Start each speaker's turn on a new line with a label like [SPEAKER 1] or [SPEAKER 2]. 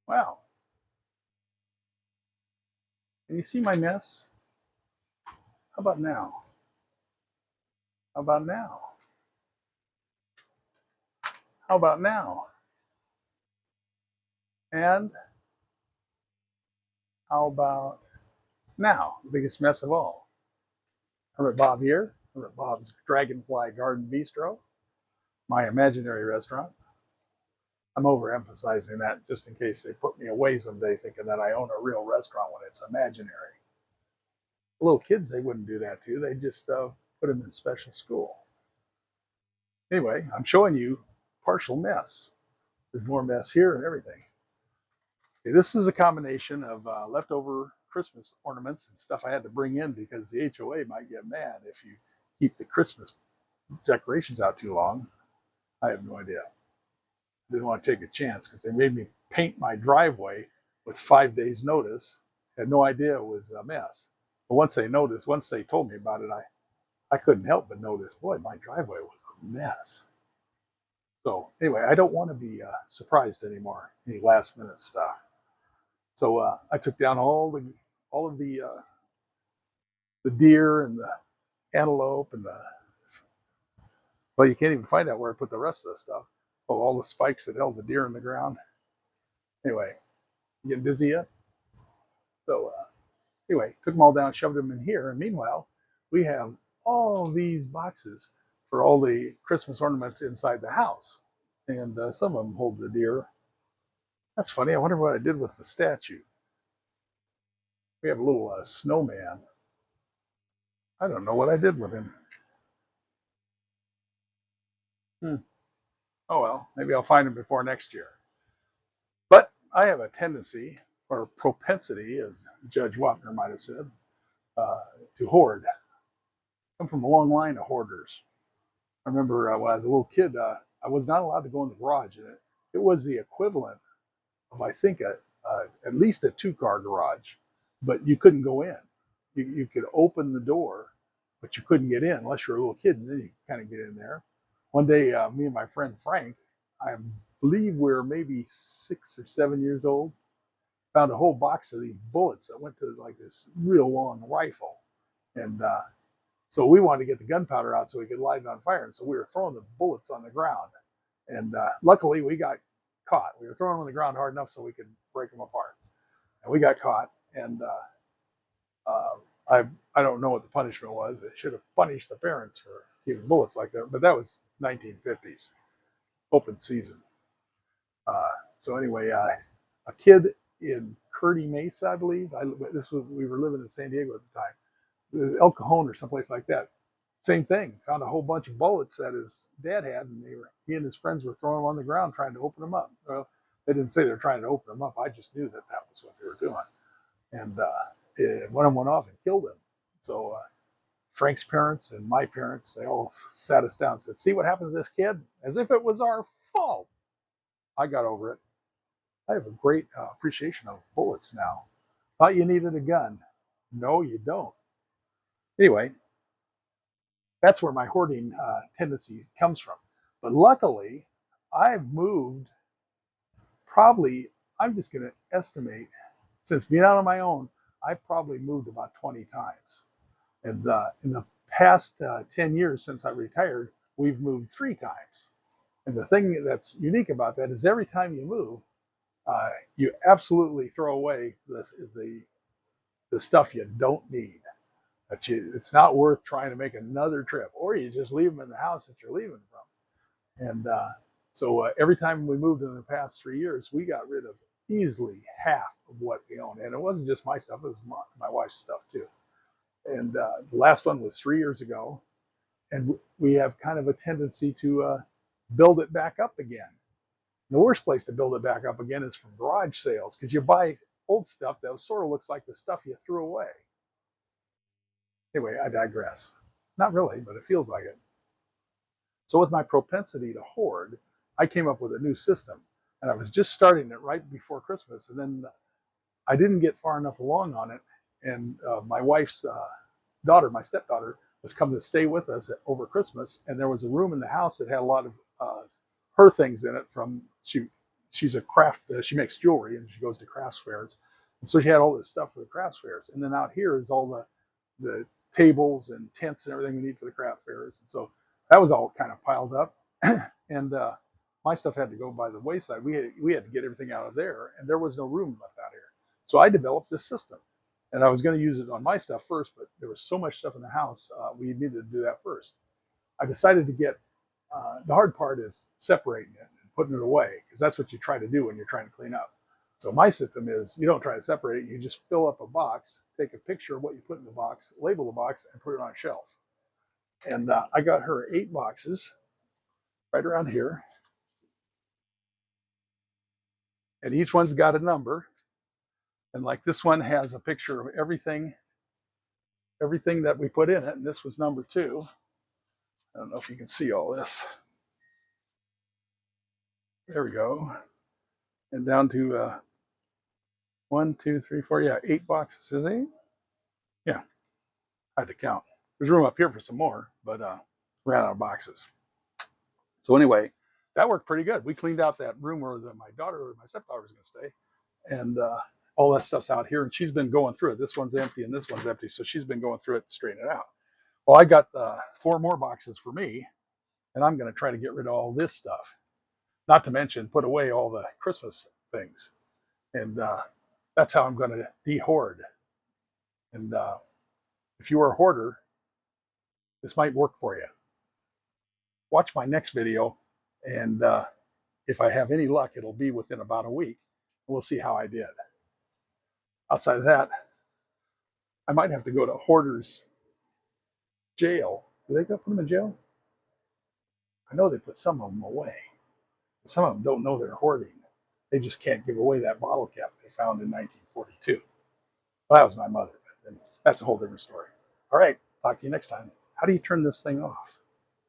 [SPEAKER 1] Wow. Can you see my mess? How about now? How about now? How about now? And how about now? The biggest mess of all. Hermit Bob here. Hermit Bob's Dragonfly Garden Bistro, my imaginary restaurant. I'm overemphasizing that just in case they put me away someday thinking that I own a real restaurant when it's imaginary. Little kids, they wouldn't do that to. They just put them in special school. Anyway, I'm showing you partial mess. There's more mess here and everything. Okay, this is a combination of leftover Christmas ornaments and stuff I had to bring in because the HOA might get mad if you keep the Christmas decorations out too long. I have no idea. Didn't want to take a chance because they made me paint my driveway with 5 days notice. Had no idea it was a mess. But once they told me about it, I couldn't help but notice, boy, my driveway was a mess. So anyway, I don't want to be surprised anymore. Any last minute stuff. So I took down all of the deer and the antelope and the, well, you can't even find out where I put the rest of the stuff. Oh, all the spikes that held the deer in the ground. Anyway, getting dizzy yet? So anyway, took them all down, shoved them in here, and meanwhile, we have all these boxes for all the Christmas ornaments inside the house, and some of them hold the deer. That's funny. I wonder what I did with the statue. We have a little snowman. I don't know what I did with him. Hmm. Oh well, maybe I'll find him before next year. But I have a tendency, or propensity, as Judge Wapner might have said, to hoard. I come from a long line of hoarders. I remember when I was a little kid, I was not allowed to go in the garage, and it was the equivalent of, I think, at least a two-car garage, but you couldn't go in. You could open the door, but you couldn't get in unless you're a little kid, and then you kind of get in there. One day, me and my friend Frank, I believe we were maybe 6 or 7 years old, found a whole box of these bullets that went to like this real long rifle. And so we wanted to get the gunpowder out so we could light it on fire. And so we were throwing the bullets on the ground. And luckily, we got caught. We were throwing them on the ground hard enough so we could break them apart. And we got caught. And I don't know what the punishment was. They should have punished the parents for keeping bullets like that. But that was 1950s, open season. So anyway, a kid in Kearny Mesa, I believe. We were living in San Diego at the time, El Cajon or someplace like that. Same thing. Found a whole bunch of bullets that his dad had, and he and his friends were throwing them on the ground trying to open them up. Well, they didn't say they were trying to open them up. I just knew that that was what they were doing, and one of them went off and killed him. So Frank's parents and my parents, they all sat us down and said, "See what happened to this kid?" As if it was our fault. I got over it. I have a great appreciation of bullets now. Thought you needed a gun. No, you don't. Anyway, that's where my hoarding tendency comes from. But luckily, I've moved probably, I'm just going to estimate, since being out on my own, I've probably moved about 20 times. And in the past 10 years since I retired, we've moved 3 times. And the thing that's unique about that is every time you move, you absolutely throw away the stuff you don't need. It's not worth trying to make another trip, or you just leave them in the house that you're leaving from. And so every time we moved in the past 3 years, we got rid of easily half of what we owned. And it wasn't just my stuff, it was my wife's stuff too. And the last one was 3 years ago. And we have kind of a tendency to build it back up again. The worst place to build it back up again is from garage sales, because you buy old stuff that sort of looks like the stuff you threw away. Anyway, I digress. Not really, but it feels like it. So with my propensity to hoard, I came up with a new system. And I was just starting it right before Christmas. And then I didn't get far enough along on it. And my wife's daughter, my stepdaughter, was coming to stay with us over Christmas. And there was a room in the house that had a lot of her things in it from, she's a craft, she makes jewelry and she goes to crafts fairs. And so she had all this stuff for the crafts fairs. And then out here is all the tables and tents and everything we need for the craft fairs. And so that was all kind of piled up. And my stuff had to go by the wayside. We had to get everything out of there, and there was no room left out here. So I developed this system, and I was going to use it on my stuff first, but there was so much stuff in the house, we needed to do that first. I decided to get the hard part is separating it and putting it away, because that's what you try to do when you're trying to clean up. So my system is you don't try to separate it. You just fill up a box, take a picture of what you put in the box, label the box, and put it on a shelf. And I got her 8 boxes right around here, and each one's got a number. And like this one has a picture of everything that we put in it, and this was number 2. I don't know if you can see all this. There we go. And down to 1, 2, 3, 4. Yeah, 8 boxes. Is 8? Yeah, I had to count. There's room up here for some more, but ran out of boxes. So anyway, that worked pretty good. We cleaned out that room where my stepdaughter was going to stay, and all that stuff's out here. And she's been going through it. This one's empty and this one's empty, so she's been going through it to straighten it out. Well, I got 4 more boxes for me, and I'm going to try to get rid of all this stuff. Not to mention put away all the Christmas things. And that's how I'm going to de-hoard. And if you are a hoarder, this might work for you. Watch my next video, and if I have any luck, it'll be within about a week. We'll see how I did. Outside of that, I might have to go to Hoarder's jail. Do they put them in jail? I know they put some of them away. Some of them don't know they're hoarding. They just can't give away that bottle cap they found in 1942. Well, that was my mother. But that's a whole different story. All right, talk to you next time. How do you turn this thing off?